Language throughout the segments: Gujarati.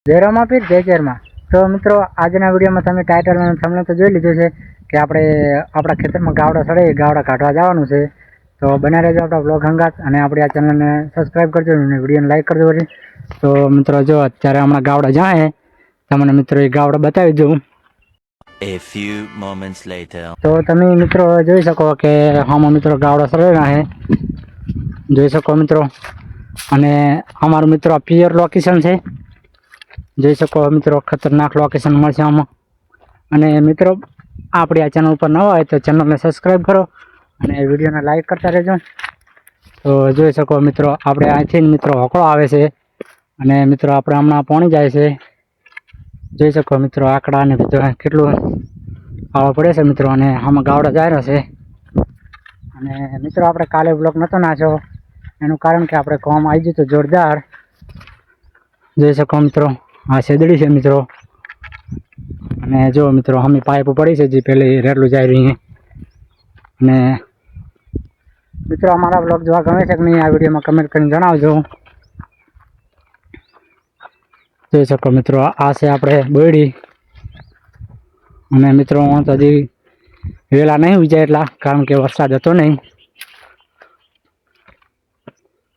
જયરામ આપી જય જયરમાં. તો મિત્રો આજના વિડીયોમાં તમે ટાઇટલ અને થંબનેલ તો જોઈ લીધું છે કે આપણે આપણા ખેતરમાં ગાવડા સડે ગાવડા કાઢવા જવાનું છે. તો બને રહેજો આપણા બ્લોગ હંગાત અને આપણી આ ચેનલને સબસ્ક્રાઈબ કરજો અને વિડીયોને લાઈક કરજો વળી. તો મિત્રો જો અત્યારે હમણાં ગાવડા જાય તમને મિત્રો એ ગાવડા બતાવી દઉં. A few moments later. તો તમે મિત્રો જોઈ શકો કે આમાં મિત્રો ગાવડા સડેલા છે, જોઈ શકો મિત્રો. અને અમારું મિત્રો પિયર લોકેશન છે, જોઈ શકો મિત્રો. ખતરનાક લોકેશન મળશે આમાં. અને મિત્રો આપણી આ ચેનલ ઉપર નવા હોય તો ચેનલને સબસ્ક્રાઈબ કરો અને વિડીયોને લાઈક કરતા રહેજો. તો જોઈ શકો મિત્રો આપણે અહીંથી મિત્રો હોકળો આવે છે અને મિત્રો આપણે હમણાં પોણી જાય છે. જોઈ શકો મિત્રો આંકડા અને બીજું કેટલું આવા પડે છે મિત્રો. અને આમાં ગાવડા જાય છે. અને મિત્રો આપણે કાલે બ્લોક નહોતો નાખ્યો એનું કારણ કે આપણે કોમ આવી ગયું હતું જોરદાર. જોઈ શકો મિત્રો આ શેદડી છે મિત્રો. અને જો મિત્રો અમે પાઇપ પડી છે જે પેલી રેલું જાય રહી. અને મિત્રો અમારા બ્લોગ જોવા ગમે છે કે નહીં આ વિડીયોમાં કમેન્ટ કરીને જણાવજો. જોઈ શકો મિત્રો આ છે આપણે બોયડી. અને મિત્રો હું તો હજી વહેલા નહીં વિચાર એટલા કારણ કે વરસાદ હતો નહીં.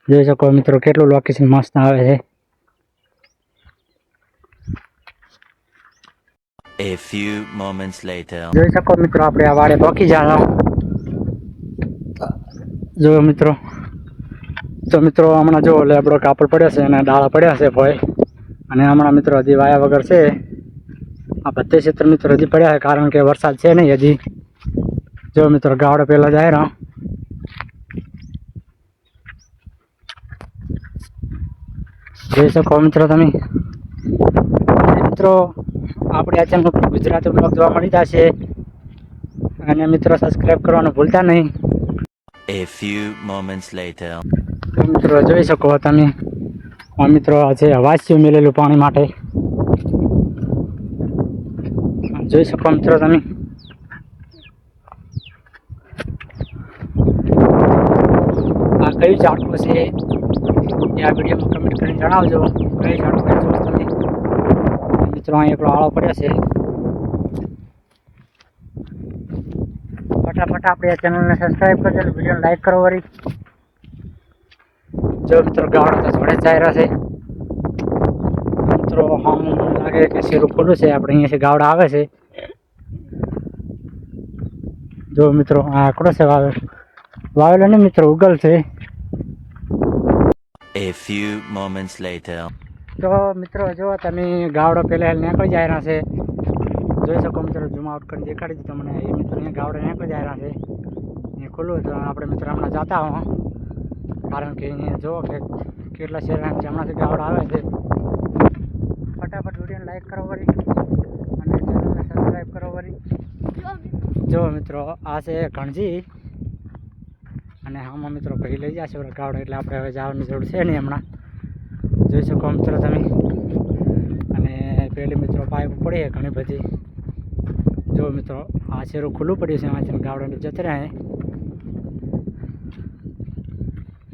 જોઈ શકો મિત્રો કેટલું લોકેશન મસ્ત આવે છે. A few moments later. જોઈ શકો મિત્રો આપણે આ વાડે પોકી જાઓ. જો મિત્રો તો મિત્રો હમણાં જો લેબડો કાપડ પડ્યો છે અને ડાળા પડ્યા છે ભોય. અને હમણાં મિત્રો હજી વાયા વગર છે. આ બધે ક્ષેત્ર મિત્રો હજી પડ્યા છે કારણ કે વરસાદ છે નહીં હજી. જો મિત્રો ગાવડે પહેલાં જાય રહ્યો. જોઈ શકો મિત્રો તમે. મિત્રો આપણે આ ચેનલ પર ગુજરાતી બ્લોગ જોવા મળી જશે અને મિત્રો સબસ્ક્રાઈબ કરવાનું ભૂલતા નહીં. A few moments later. તો મિત્રો જોઈ શકો તમે મિત્રો આજે વાસ્યું મેલેલું પાણી માટે. જોઈ શકો મિત્રો તમે. આ કયું ઝાડકું છે એ આ વિડીયોમાં કમેન્ટ કરીને જણાવજો. કઈ ઝાડકું છો તમે મિત્રો. અહીં એકલો આળો પડ્યો છે. ફટાફટ આપણે આ ચેનલને સબસ્ક્રાઈબ કરજો અને વિડીયોને લાઈક કરો વળી. જો મિત્રો ગાવડા તો જોડે જ જાય છે મિત્રો. હમ લાગે કે શેરું ખુલ્લું છે. આપણે અહીંયાથી ગાવડા આવે છે. જો મિત્રો આ આંકડો છે વાવેલો ને મિત્રો ઉગલ છે. A few moments later. તો મિત્રો જો તમે ગાવડો પહેલાં નીકળી જાય રહ્યા છે. જોઈ શકો મિત્રો ઝૂમ આઉટ કરીને દેખાડી દીધું મને. એ મિત્રો અહીંયા ગાવડે નીકળી જાય રહ્યા છે. અહીંયા ખુલ્લું હતું. આપણે મિત્રો હમણાં જતા હો કારણ કે અહીંયા જુઓ કે કેટલા શેરા હમણાંથી ગાવડા આવે છે. ફટાફટ વિડીયોને લાઈક કરો વળી અને ચેનલને સબસ્ક્રાઈબ કરો વળી. જો મિત્રો આ છે ઘણજી અને આમાં મિત્રો ભાઈ લઈ જશે ગાવડા એટલે આપણે હવે જવાની જરૂર છે નહીં હમણાં. જોઈ શકો મિત્રો તમે. અને પેલી મિત્રો પાઇપ પડી છે ઘણી બધી. જો મિત્રો આ શેરું ખુલ્લું પડ્યું છે એમાંથી ગાવડાને જતી રહે.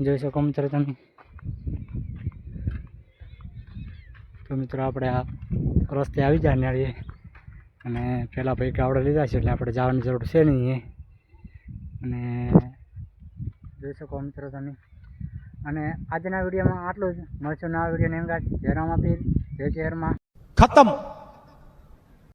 જોઈ શકો મિત્રો તમે. તો મિત્રો આપણે આ રસ્તે આવી જાય નાળીએ અને પહેલાં ભાઈ ગાવડા લીધા છે એટલે આપણે જવાની જરૂર છે નહીં. અને જોઈ શકો મિત્રો તમે. અને આજના વિડીયોમાં આટલું જ. મળશું નવા વિડીયોની અંગાત. જયરામ આપી જય જયરમાં. खत्म।